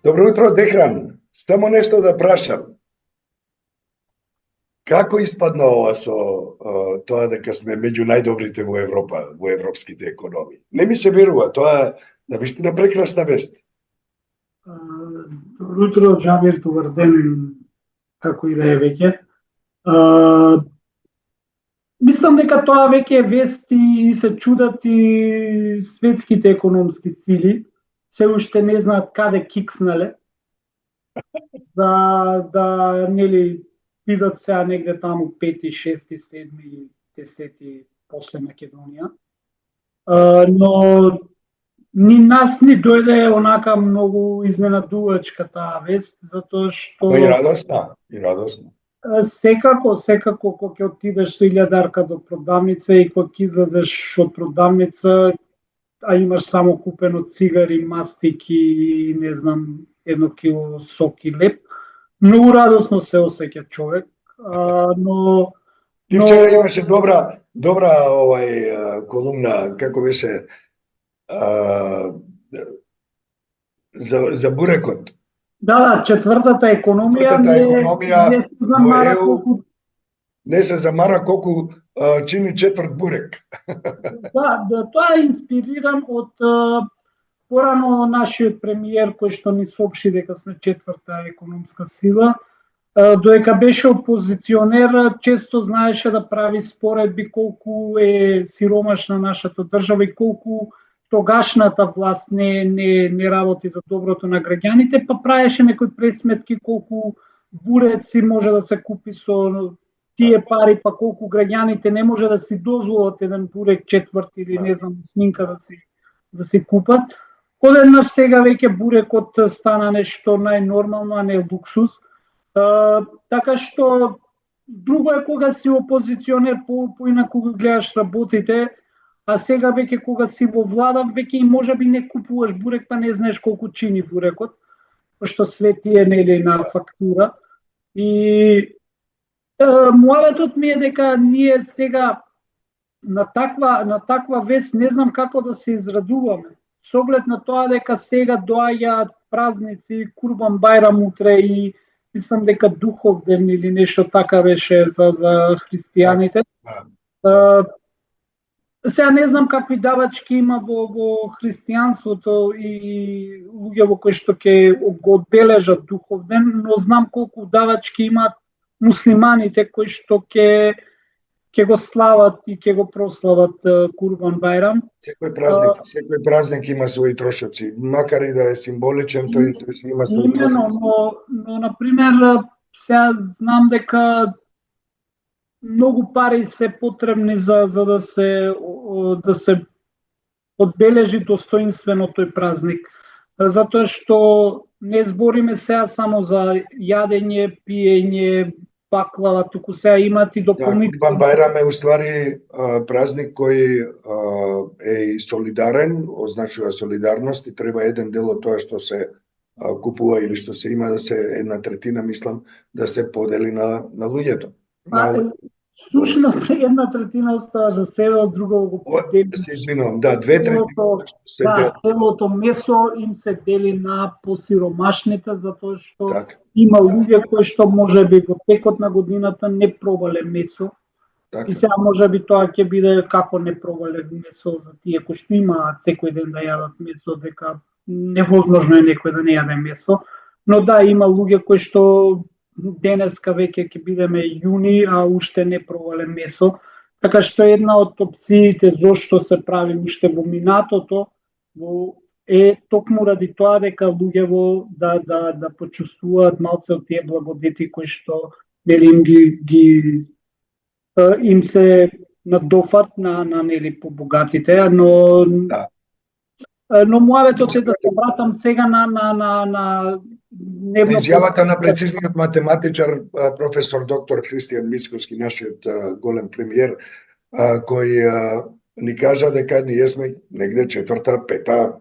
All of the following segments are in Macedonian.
Добро утро, Дехран. Само нешто да прашам. Како испадна ова со тоа дека сме меѓу најдобрите во Европа, во европските економии? Не ми се верува, тоа е навистина прекрасна вест. Добро утро, Джабир, добар ден, како и да е веќе. Мислам дека тоа веќе е вест и се чудат и светските економски сили. Се уште не знаат каде кикснале. Да нели бидат сега негде таму 5, 6, 7, 10 после Македонија. Но ни нас ни дојде онака многу изненадувачка таа вест, затоа што... И радосна. Секако, кога ќе отидеш со 1000 до продавница и кога ќе излезеш од продавница, а имаш само купено цигари, мастики и не знам, 1 кило сок и леп, многу радосно се осеќа човек, но... Ти вчера имаше добра колумна, како беше, за бурекот. Да, четвртата економија не се замара колку чини четврт бурек. Да, тоа е инспириран од порано нашиот премиер кој што ни соопшти дека сме четврта економска сила, додека беше опозиционер, често знаеше да прави споредби колку е сиромашна нашата држава и колку тогашната власт не работи за доброто на граѓаните, па правеше некои пресметки колку буреци може да се купи со тие пари, па колку граѓаните не може да си дозволат еден бурек четврт или не знам сминка да си купат. Одеднаш сега веќе бурекот стана нешто најнормално, а не луксус. Така што друго е кога си опозиционер, поинаку го гледаш работите, а сега веќе кога си во влада, веќе и можеби не купуваш бурек, па не знаеш колку чини бурекот, што све тие нели на фактура. И муаветот ми е дека ние сега на таква вест не знам како да се израдуваме. Со оглед на тоа дека сега доаѓаат празници, Курбан Бајрам утре и мислам дека Духов ден или нешто така беше за христијаните. Сега не знам какви давачки има во христијанството и луѓе во кои што ќе го одбележат Духов ден, но знам колку давачки имаат муслиманите кои што ќе го слават и ќе го прослават Курбан Бајрам. Секој празник има своји трошоци, макар и да е символичен, тој си има своји трошоци. Но на пример сега знам дека многу пари се потребни за да се одбележи достоинствено тој празник. Затоа што не збориме сега само за јадење, пиење, баклава, туку сега имат и дополнителни... Курбан Бајрам е уствари празник кој е и солидарен, означува солидарност и треба еден дел од тоа што се купува или што се има да се 1/3, мислам, да се подели на луѓето. Сушност 1/3 остава за себе, од друго го подели. Се извинувам, да, 2/3 се дели. Целото месо им се дели на посиромашните, затоа што има луѓе кои што можеби во текот на годината не пробале месо. И сега можеби тоа ќе биде како не пробале месо за тие кои што имаат секој ден да јадат месо, дека невозможно е некој да не јаде месо. Но да, има луѓе кои што денеска веќе ќе бидеме јуни, а уште не пробале месо. Така што една од опциите зошто се прави уште во минатото е токму ради тоа дека луѓево да почувствуваат малце од тие благодети кои што им се надофат на нели побогатите, но муаветот е да се вратам сега на изјавата на прецизниот математичар професор доктор Христијан Мицкоски, нашиот голем премиер, кој ни кажа дека ние сме негде 4-5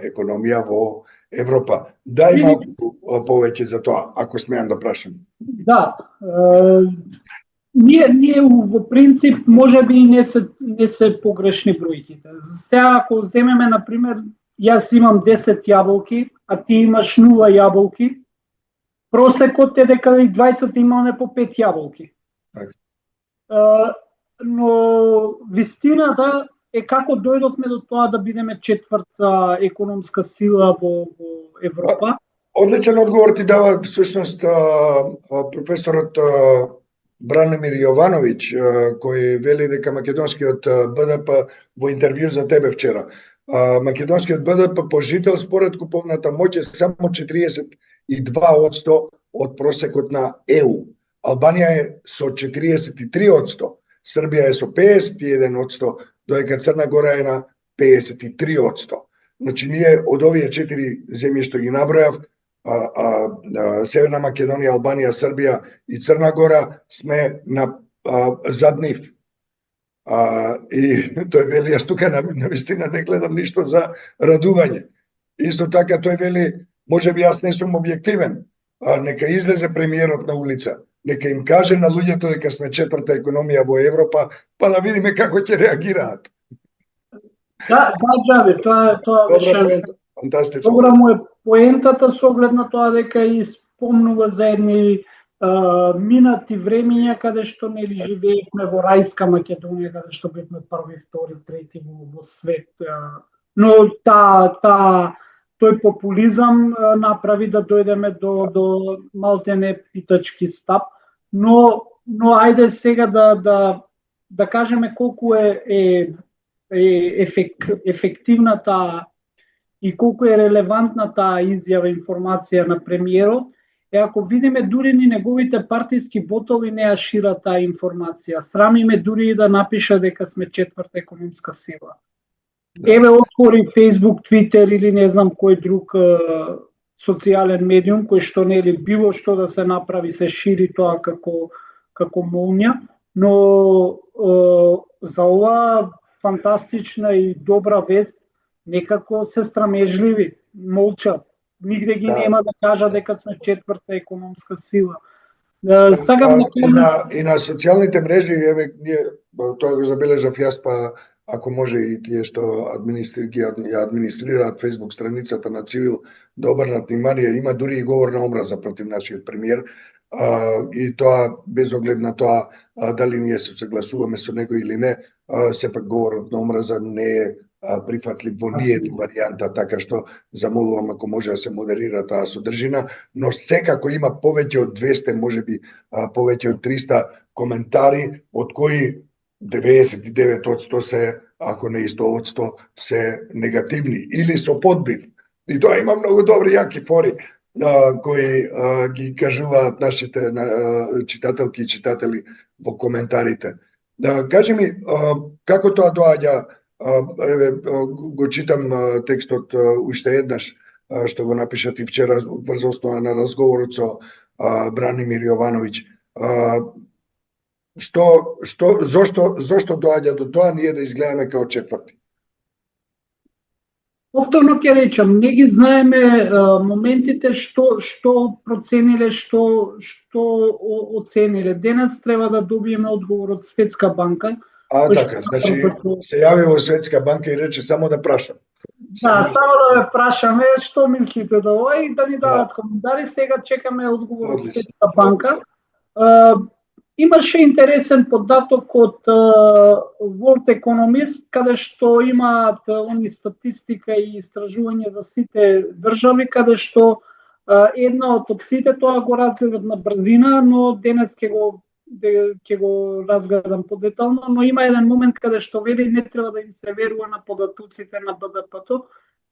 економија во Европа. Дај малку повеќе за тоа, ако смеам да прашам. Да, ние во принцип можеби и не се погрешни бројките. Сега ако земеме на пример, јас имам 10 јаболки, а ти имаш 0 јаболки, просекот е дека и двајцата имаме по 5 јаболки. Но вистината е како дојдовме до тоа да бидеме четврта економска сила во Европа. Одличен одговор ти дава всушност професорот Бранимир Јовановиќ, кој вели дека македонскиот БДП во интервју за тебе вчера. Македонскиот БДП по жител според куповната моќ е само 42% од просекот на ЕУ. Албанија е со 43%, Србија е со 51%, додека Црна Гора е на 53%. Значи ние од овие 4 земји што ги набројав, Северна Македонија, Албанија, Србија и Црна Гора сме зад нив. И тој вели, јас тука на вистина не гледам ништо за радување. Исто така тој вели, можеби јас не сум објективен, нека излезе премиерот на улица, нека им каже на луѓето дека сме четврта економија во Европа, па да видиме како ќе реагираат. Да, Джави, тоа беше фантастично. Добра му е поентата со оглед на тоа дека и спомнува за едни минати времиња каде што нели живеевме во рајска Македонија, каде што бевме први, втори, трети во свет. Но тој популизам направи да дојдеме до малтене питачки стап, но ајде сега да кажеме колку е ефективната и колку е релевантна таа изјава, информација на премиерот, ако видиме дури ни неговите партиски ботови не ја шират таа информација. Срамиме дури и да напиша дека сме четврта економска сила. Еве отвори Facebook, Twitter или не знам кој друг социјален медиум кој што нели било што да се направи се шири тоа како молња, но за ова фантастична и добра вест некако се страмежливи, молчат. Нигде ги нема да кажа дека сме четврта економска сила. И на социјалните мрежи, еве, тоа го забележав јас, па ако може и тие што администрираат Facebook страницата на Цивил да обрнат внимание, има дури и говор на омраза против нашиот премиер, и тоа без оглед на тоа дали ние се согласуваме со него или не, сепак говорот на омраза не е прифатлив во ниједна варијанта, така што замолувам ако може да се модерира таа содржина, но секако има повеќе од 200, можеби повеќе од 300 коментари, од кои 99% се, ако не и 100%, се негативни или со подбив. И тоа има многу добри јаки фори кои ги кажуваат нашите читателки и читатели во коментарите. Кажи ми, како тоа доаѓа? Еве, го читам текстот уште еднаш, што го напишат и вчера врз основа на разговорот со Бранимир Јовановиќ. Зошто доаѓа до тоа ние да изгледаме као четврти? Повторно ќе речам, не ги знаеме моментите што процениле, што оцениле. Денес треба да добиеме одговор од Светска банка. Така, значи се јави во Светска банка и рече само да прашам. Да, само да ве прашаме што мислите до ова и да ни дадат коментари. Сега чекаме одговор од Светска банка. Имаше интересен податок од World Economist, каде што имаат они статистика и истражување за сите држави, каде што една од опциите, тоа го разгледат на брзина, но денес ќе го разгледам подетално, но има еден момент каде што вели не треба да им се верува на податоците на БДП-то,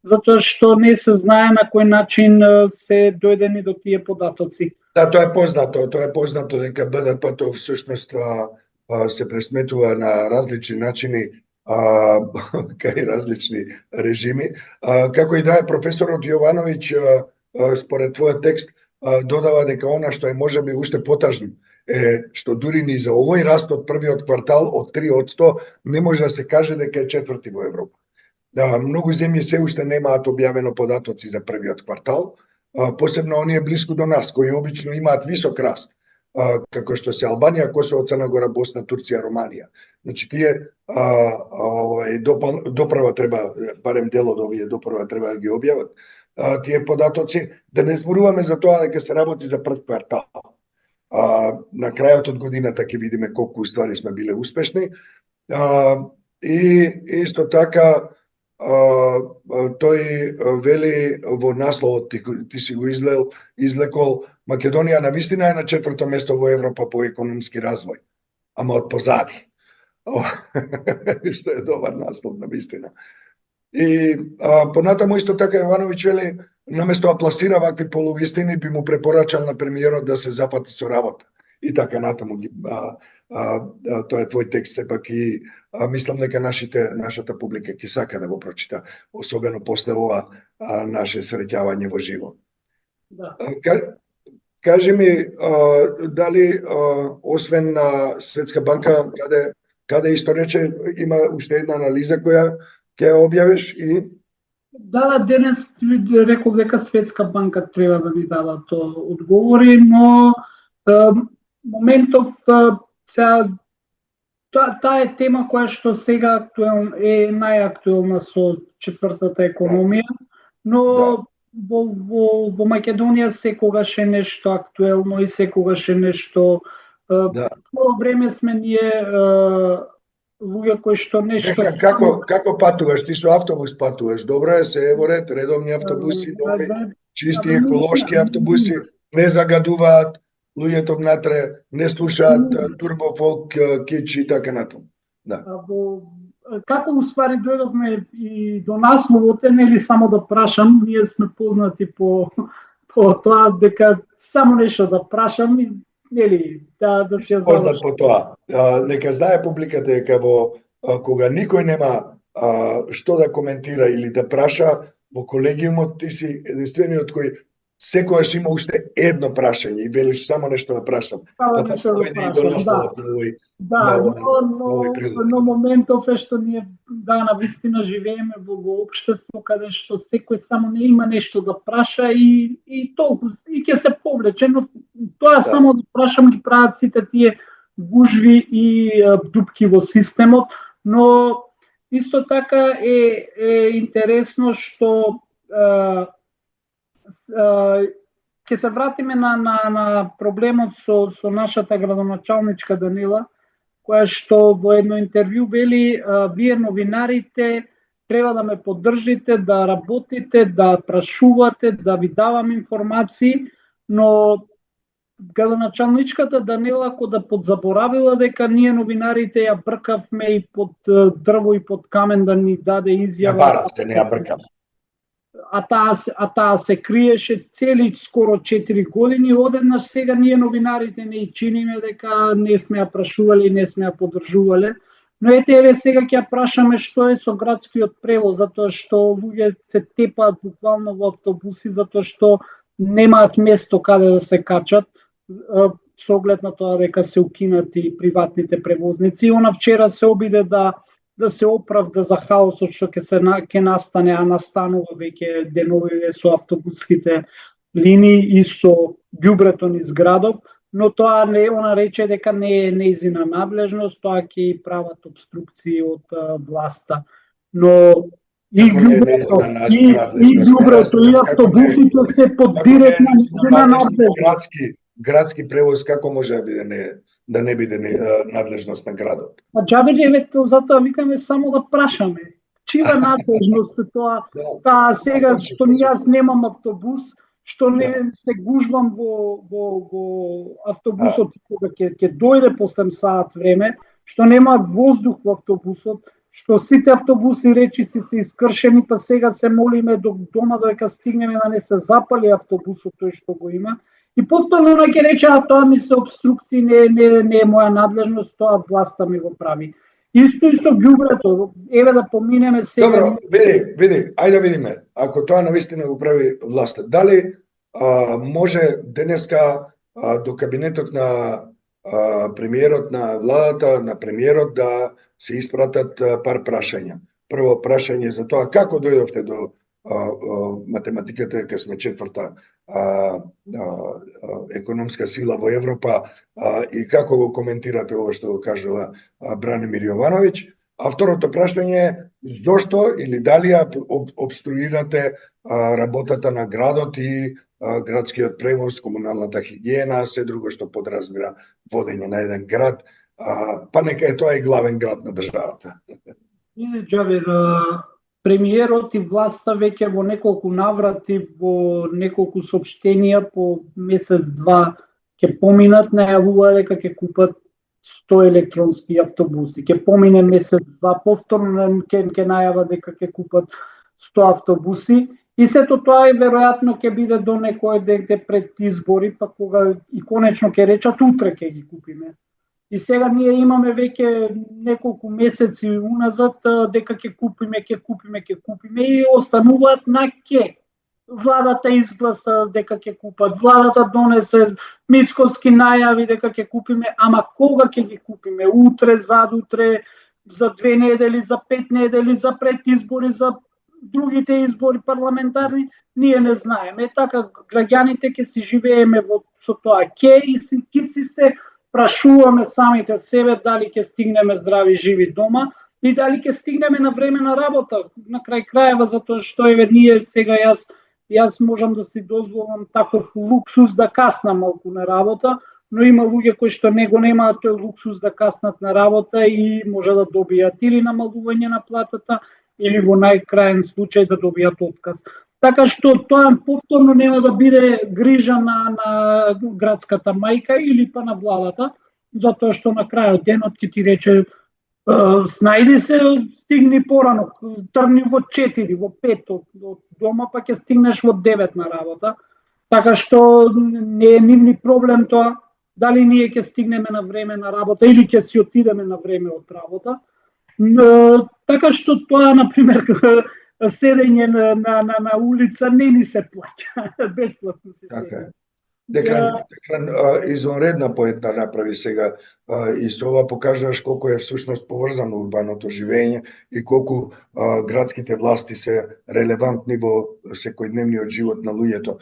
затоа што не се знае на кој начин се дојдени до тие податоци. Да, тоа е познато дека БДП-то всушност се пресметува на различни начини кај различни режими. Како и да е, професорот Јовановиќ според твојот текст додава дека она што е можеби уште потажно е што дури ни за овој раст од првиот квартал од 3% не може да се каже дека е четврти во Европа. Да, многу земји се уште немаат објавено податоци за првиот квартал, посебно оние блиску до нас, кои обично имаат висок раст, како што се Албанија, Косово, Црна Гора, Босна, Турција, Романија. Значи тие допрва треба, барем дел од овие допрва треба да ги објават. тие податоци, да не зборуваме за тоа дека се работи за прв квартал. На крајот од годината ќе видиме колку уствари сме биле успешни. И исто така тој вели во насловот, ти си го излекол, Македонија навистина е на 4-то место во Европа по економски развој, ама од позади. Што е добар наслов, навистина. И понатаму исто така Јовановиќ вели, наместо да пласира вакви полувистини, би му препорачал на премиерот да се запати со работа. И така натаму, тоа е твој текст, сепак и мислам дека нашата публика ќе сака да го прочита, особено после ова наше среќавање во живо. Да. Кажи ми, дали освен на Светска банка, каде исто рече, има уште една анализа која ќе ја објавиш и... Да, денес рекол дека Светска банка треба да ми дадат одговори, но моментов сега таа е тема која што сега е најактуелна со четвртата економија, но во Македонија секогаш е нешто актуелно и секогаш е нешто цело време сме ние луѓе кои што нешто... Како патуваш? Ти со автобус патуваш? Добро е, се ево ред, редовни автобуси, нови, чисти еколошки автобуси, не загадуваат, луѓето внатре не слушаат турбофолк, кич и така натаму. Да. Како уствари дојдовме и до насловот, нели само да прашам, ние сме познати по тоа дека само нешто да прашам и нели да се заврши. Познат по тоа. Нека знае публиката дека кога никој нема што да коментира или да праша, во колегиумот ти си единствениот кој секогаш има уште едно прашање и велиш само нешто да прашам. Но моментов е што ние навистина живееме во општество каде што секој само не има нешто да праша и толку и ќе се повлече, но тоа само да прашам ги прават сите тие гужви и дупки во системот, но исто така е интересно што ќе се вратиме на проблемот со нашата градоначалничка Данила, која што во едно интервју вели, вие новинарите треба да ме поддржите, да работите, да прашувате, да ви давам информации, но градоначалничката Данила кога подзаборавила дека ние новинарите ја бркавме и под дрво и под камен да ни даде изјава. Ја баравте, не ја бркавме. А таа се криеше цели скоро 4 години, одеднаш сега ние новинарите не чиниме дека не сме ја прашували, не сме ја поддржувале. Но еве сега ќе ја прашаме што е со градскиот превоз, затоа што луѓе се тепаат буквално во автобуси, затоа што немаат место каде да се качат, со оглед на тоа дека се укинати приватните превозници. И она вчера се обиде да се оправда за хаосот што ќе настане, а настанува веќе деновиве со автобуските линии и со ѓубрето низ градов, но тоа она рече дека не е нејзина надлежност, тоа ќе прават обструкции од власта. Но и ѓубрето и автобусите се под директна надлежност. Градски превоз како може да не биде надлежност на градот? Џабе затоа викаме само да прашаме. Чија надлежност е тоа? Сега што јас немам автобус, што не се гужвам во автобусот кога ќе дојде по 7 сат време, што нема воздух во автобусот, што сите автобуси речиси се искршени, па сега се молиме до дома додека стигнеме да не се запали автобусот тој што го има. И повторно ќе рече, тоа ми се обструкции, не е моја надлежност, тоа власта ми го прави. Исто и со ѓубрето, еве да поминеме сега... Добро, види, ајде да видиме, ако тоа навистина го прави власта, дали може денеска до кабинетот на премиерот на владата, на премиерот да се испратат пар прашања. Прво прашање за тоа како дојдовте до математиката дека сме четврта економска сила во Европа и како го коментирате ова што го кажува Бранимир Јовановиќ, А второто прашање е зошто или дали ја обструирате работата на градот и градскиот превоз, комуналната хигиена, се друго што подразбира водење на еден град, па нека е тоа и главен град на државата. Џабир, премиерот и власта веќе во неколку наврати, во неколку соопштенија по месец-два ќе поминат, најавува дека ќе купат 100 електронски автобуси. Ќе помине месец-два, повторно ќе најава дека ќе купат 100 автобуси. И сето тоа е веројатно ќе биде до некој декде пред избори, па кога и конечно ќе речат утре ќе ги купиме. И сега ние имаме веќе неколку месеци уназад дека ќе купиме и остануваат на ке. Владата изгласа дека ќе купат, владата донесе, Мицкоски најави дека ќе купиме, ама кога ќе ги купиме? Утре, задутре, за 2 недели, за 5 недели, за пред избори, за другите избори парламентарни, ние не знаеме. Така граѓаните ќе си живееме со тоа ке и ќе си се прашуваме самите себе дали ќе стигнеме здрави живи дома и дали ќе стигнеме на време на работа. На крај крајева, затоа што ние сега јас можам да си дозволам таков луксус да каснам малку на работа, но има луѓе кои што него немаат тој луксус да каснат на работа и може да добијат или намалување на платата или во најкрајен случај да добијат отказ. Така што тоа повторно нема да биде грижа на градската мајка или па на владата, затоа што на крајот денот ќе ти рече снајди се, стигни порано, тргни во 4, во 5 од дома, па ќе стигнеш во 9 на работа. Така што не е нивни проблем тоа, дали ние ќе стигнеме на време на работа или ќе си отидеме на време од работа. Така што тоа, например, седење на улица не ни се плаќа, бесплатно се седи. Декран извонредна поета направи сега и со ова покажаш колку е всушност поврзано урбаното живење и колку градските власти се релевантни во секојдневниот живот на луѓето.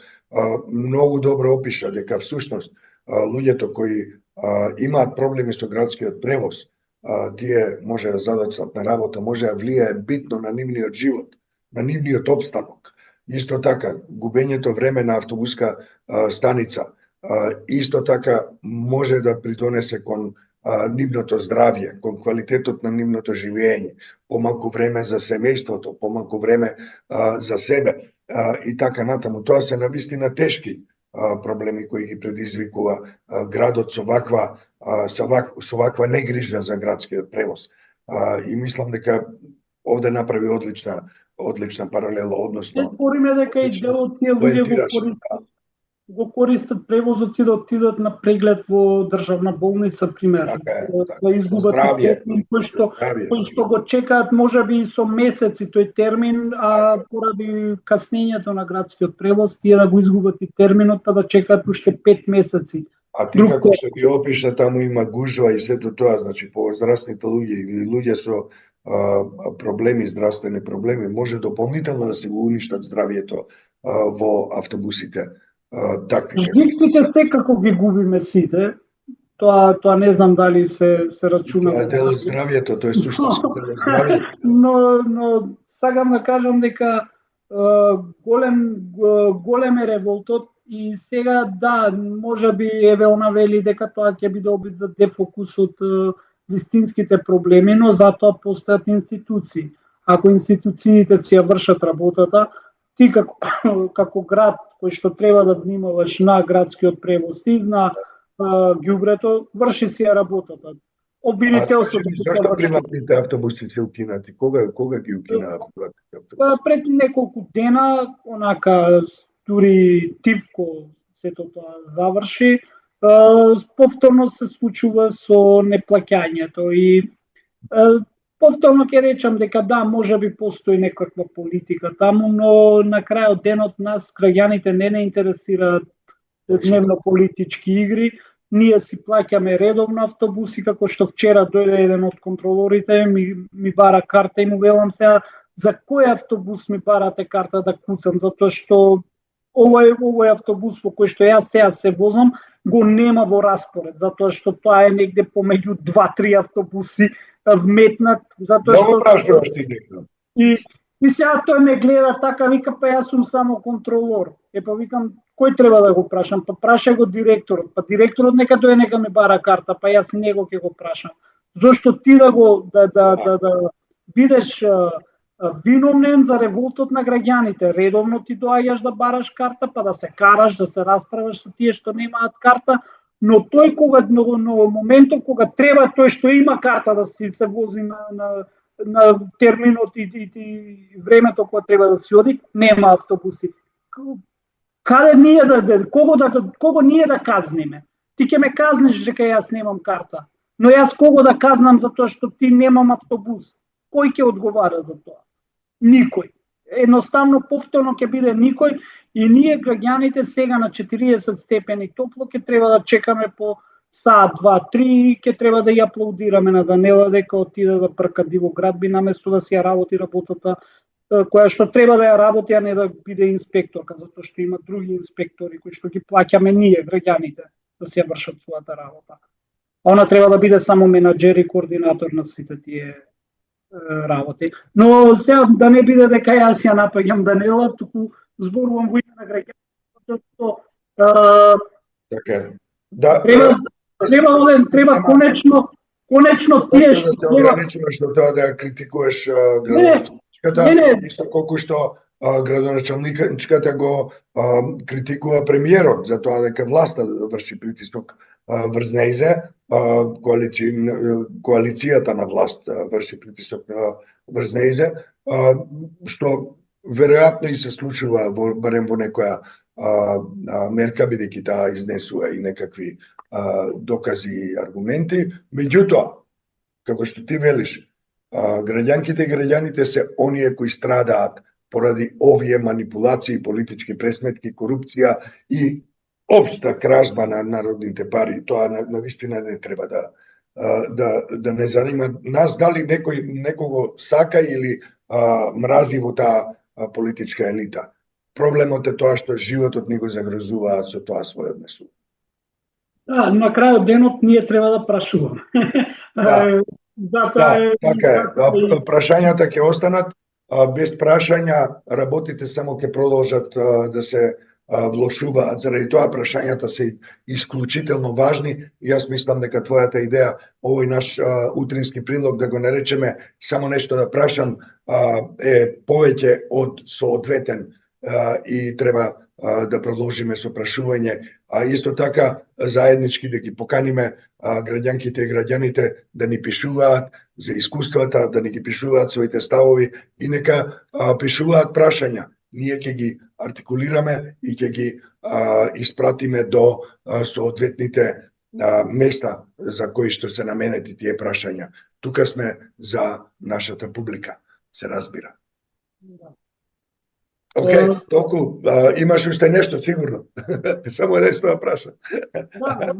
Многу добро опиша дека всушност луѓето кои имаат проблеми со градскиот превоз, тие може да задоцат на работа, може да влијае битно на нивниот живот, на нивниот опстанок. Исто така, губењето време на автобуска станица, исто така може да придонесе кон нивното здравје, кон квалитетот на нивното живење, помалку време за семејството, помалку време за себе и така натаму. Тоа се навистина тешки проблеми кои ги предизвикува градот со ваква негрижа за градскиот превоз. И мислам дека овде направи одлична паралела, односно. Спориме дека и дел од тие луѓе го користат превозот и да отидат на преглед во државна болница, пример. Да изгубат термин кој што го чекаат можеби со месеци тој термин, а поради каснењето на градскиот превоз, тие да го изгубат и терминот, па да чекаат уште 5 месеци. А ти како што ги опиша, таму има гужва и сето тоа, значи повозрастните луѓе или луѓе со проблеми, здравствени проблеми, може дополнително да се го уништат здравјето во автобусите. Жиците секако ги губиме сите, тоа не знам дали се рачуна. Тоа е дел од здравјето, тоа е суштински дел од здравјето. Но сакам да кажам дека голем е револтот и сега да, можеби еве она вели дека тоа ќе биде обид за дефокус од вистинските проблеми, но затоа постојат институции. Ако институциите си ја вршат работата, ти како град кој што треба да внимаваш на градскиот превоз и на ѓубрето, врши си ја работата. Обвинителството зашто приватните автобуси се укинати? Кога ги укинаа приватните автобуси? Пред неколку дена, онака дури тивко сето тоа заврши, повторно се случува со неплаќањето и повторно ќе речам дека да, можеби постои некаква политика таму, но на крајот денот нас граѓаните не интересираат дневно политички игри. Ние си плаќаме редовно автобуси, како што вчера дојде еден од контролорите, ми бара карта и му велам сега за кој автобус ми барате карта да куцам, затоа што овој автобус во кој што јас сега се возам го нема во распоред, затоа што тоа е негде помеѓу 2-3 автобуси вметнат, затоа што Много прашуваш ти дека. И сега тој ме гледа така, вика, па јас сум само контролор. Па викам, кој треба да го прашам? Па праша го директорот. Па директорот нека дојде, нека ме бара карта, па јас него ќе го прашам. Зошто ти да бидеш виновнен за револтот на граѓаните? Редовно ти доаѓаш да бараш карта, па да се караш, да се расправаш со тие што немаат карта, но тој кога на моментот кога треба тој што има карта да си се вози на терминот и времето кога треба да си оди, нема автобуси. Каде ние кого ние да казниме? Ти ќе ме казниш дека јас немам карта, но јас кого да казнам затоа што ти немам автобус? Кој ќе одговара за тоа? Никој. Едноставно повторно ќе биде никој и ние граѓаните сега на 40 степени топло ќе треба да чекаме по саат, 2-3, ќе треба да ја аплаудираме на Данела дека отиде да прка дивоградби наместо да си ја работи работата која што треба да ја работи, а не да биде инспекторка, затоа што има други инспектори кои што ги плаќаме ние, граѓаните, да си ја вршат својата работа. Она треба да биде само менаџер и координатор на сите тие работи. Но сега да не биде дека јас ја напаѓам Данела, туку зборувам во име на граѓаните, затоа што така да треба конечно тие што да се ограничиме што тоа да критикуваш градоначалниката, исто колку што градоначалниката го критикува премиерот за тоа дека власта врши притисок врз нејзе, коалицијата на власт врши притисок врз нејзе, што веројатно и се случува барем во некоја мерка, бидејќи таа изнесува и некакви докази и аргументи. Меѓутоа, како што ти велиш, граѓанките и граѓаните се оние кои страдаат поради овие манипулации, политички пресметки, корупција и општа кражба на народните пари. Тоа навистина не треба да не занима нас дали некого сака или мрази во таа политичка елита. Проблемот е тоа што животот ни го загрозуваат со тоа своје однесување. Да, на крајот денот ние треба да прашуваме. Така е. Прашањата ќе останат, без прашања работите само ќе продолжат да се влошуваат. Заради тоа прашањата се исклучително важни. Јас мислам дека твојата идеја, овој наш утрински прилог, да го наречеме само нешто да прашам, е повеќе од соодветен и треба да продолжиме со прашување, а исто така заеднички да ги поканиме граѓанките и граѓаните да ни пишуваат за искуствата, да ни ги пишуваат своите ставови и нека пишуваат прашања. Ние ќе ги артикулираме и ќе ги испратиме до соодветните места за кои што се наменети тие прашања. Тука сме за нашата публика, се разбира. Океј, толку, имаш уште нешто сигурно. Само нешто да прашам. Да,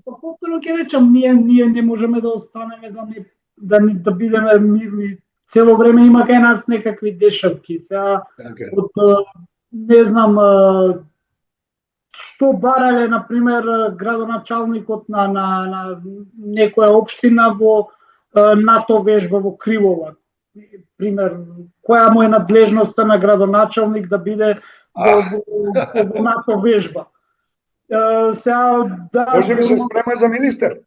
повторно ќе речам, ние не можеме да останеме да бидеме мирни. Цело време има кај нас некакви дешавки. Сега од не знам што барале на пример градоначалникот на некоја општина во НАТО вежба во Кривова. Пример, која му е надлежноста на градоначалник да биде во НАТО вежба. Може би се спрема за министер.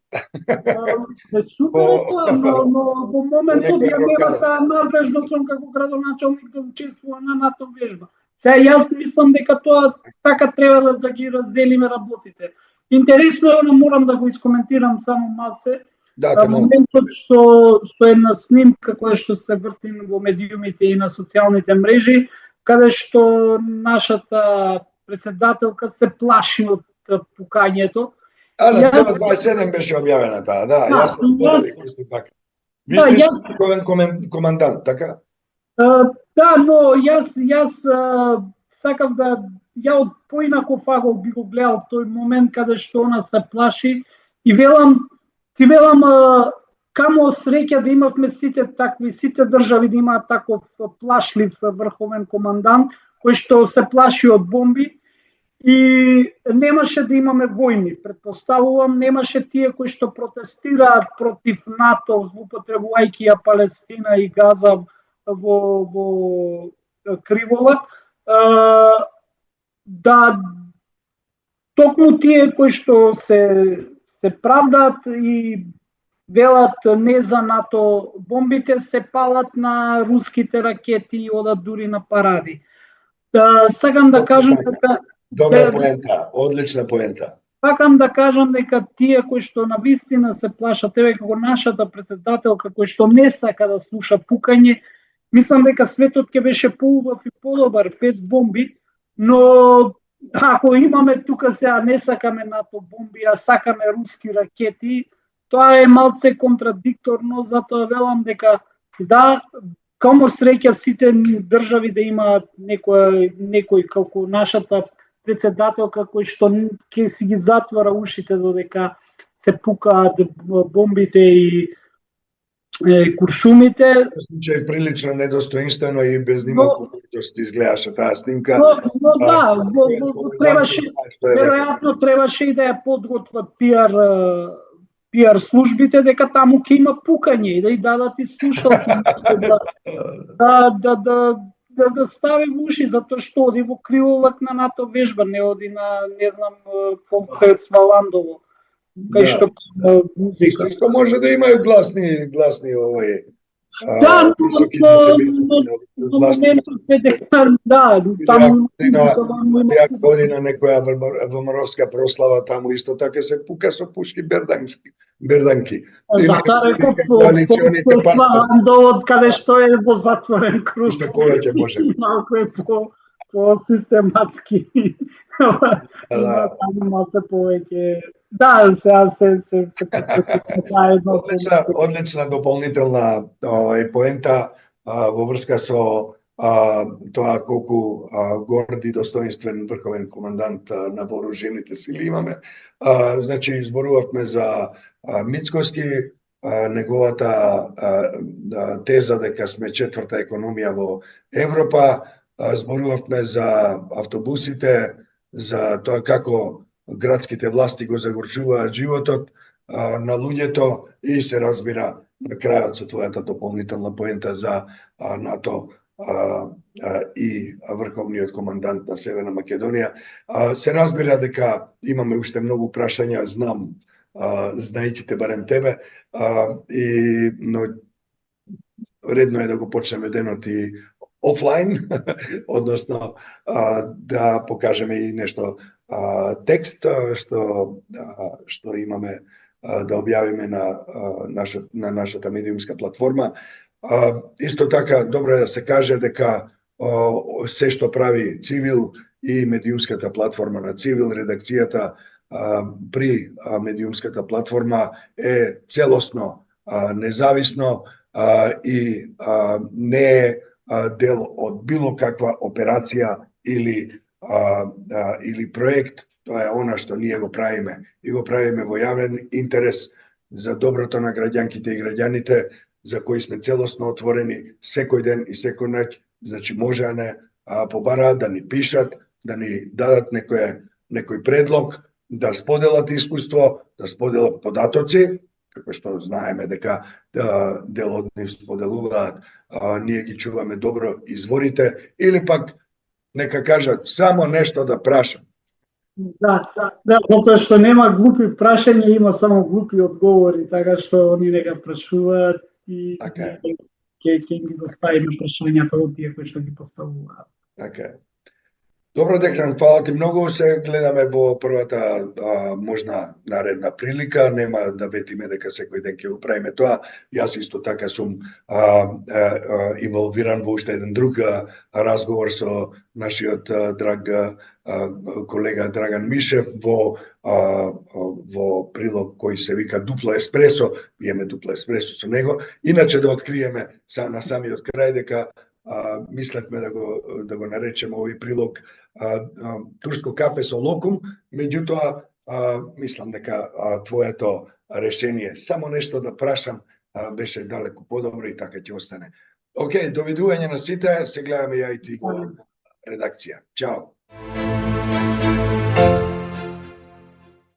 Супер е тоа, но во моментот ја нема таа надлежност како градоначалник да учествува на НАТО вежба. Сега јас мислам дека тоа така треба да ги разделиме работите. Интересно е, морам да го искоментирам само малце. Моментот со една снимка која што се врти во медиумите и на социјалните мрежи, каде што нашата председателка се плаши од пукањето. На ТВ27 беше објавена таа, јас сум исто така. Ви сте исклучителен командант, така? Да, но јас сакав да ја од поинаков агол би го гледал тој момент каде што она се плаши и велам камо среќа да имавме сите држави да имаат таков плашлив врховен командант кој што се плаши од бомби и немаше да имаме војни. Предпоставувам, немаше тие кои што протестираат против НАТО, злоупотребувајќи ја Палестина и Газа во кривола, да токму тие кои што се правдаат и велат не за НАТО бомбите, се палат на руските ракети и одат дури на паради. Сакам да кажам дека добра поента, одлична поента. Сакам да кажам дека тие кои што навистина се плашат, еве како нашата претседателка кој што не сака да слуша пукање, мислам дека светот ќе беше поубав и подобар без бомби, но ако имаме тука сега не сакаме НАТО бомби, а сакаме руски ракети, тоа е малце контрадикторно, затоа велам дека да, камо среќа сите држави да имаат некој како нашата председателка кој што ќе си ги затвора ушите додека се пукаат бомбите и куршумите. Случај прилично недостоинствено и без никаква култост изгледаше таа снимка. Но да, требаше, веројатно требаше и да ја подготват пиар службите дека таму ќе има пукање и да ја дадат и слушалки да стави в уши, затоа што оди во криволак на НАТО вежба, не оди на, не знам, Фолксваландово, кај што музика. Што може да имају гласни овој. Да, но моментот е дека да, таму Ја година некоја врмаровска прослава таму исто така се пука со пушки берданки. Затоа реков Фолксваландово каде што е во затворен круг. Што повеќе може. Малку е по систематски. Таму малце повеќе. Да, сега се одлична дополнителна поента во врска со тоа колку горд и достоинствен врховен командант на вооружените сили имаме. Значи, зборувавме за Мицкоски, неговата теза дека сме четврта економија во Европа, зборувавме за автобусите, за тоа како градските власти го загорчуваат животот на луѓето и се разбира на крајот со твојата дополнителна поента за НАТО и врховниот командант на Северна Македонија. Се разбира дека имаме уште многу прашања, знам, знаејќите барем тебе, но редно е да го почнеме денот и офлайн, односно да покажеме и нешто текст што имаме да објавиме на нашата медиумска платформа. Исто така, добро е да се каже дека се што прави Цивил и медиумската платформа на Цивил, редакцијата при медиумската платформа е целосно независно и не е дел од било каква операција или проект. Тоа е она што ние го правиме и го правиме во јавен интерес за доброто на граѓанките и граѓаните, за кои сме целосно отворени секој ден и секој ноќ. Значи може да не побараат, да ни пишат, да ни дадат некој предлог, да споделат искуство, да споделат податоци, како што знаеме дека дел од нив споделуваат, ние ги чуваме добро изворите, или пак нека кажат само нешто да прашам. Да, затоа што нема глупи прашања, има само глупи одговори, така што они нека прашуваат и ќе ги доставиме прашањата од тие кои што ги поставуваат. Така. Добро, Декран, фала ти многу. Се гледаме во првата можна наредна прилика. Нема да ветиме дека секој ден ќе го правиме тоа. Јас исто така сум инволвиран во уште еден друг разговор со нашиот драг колега Драган Мишев во прилог кој се вика Дупло еспресо. Пиеме дупло еспресо со него. Иначе да откриеме на самиот крај дека мислевме да го наречеме овој прилог турско кафе со локум, меѓутоа мислам дека твоето решение само нешто да прашам беше далеку подобро и така ќе остане. Океј, довидување на сите, се гледаме ја и ти во редакција. Чао. Благодарам.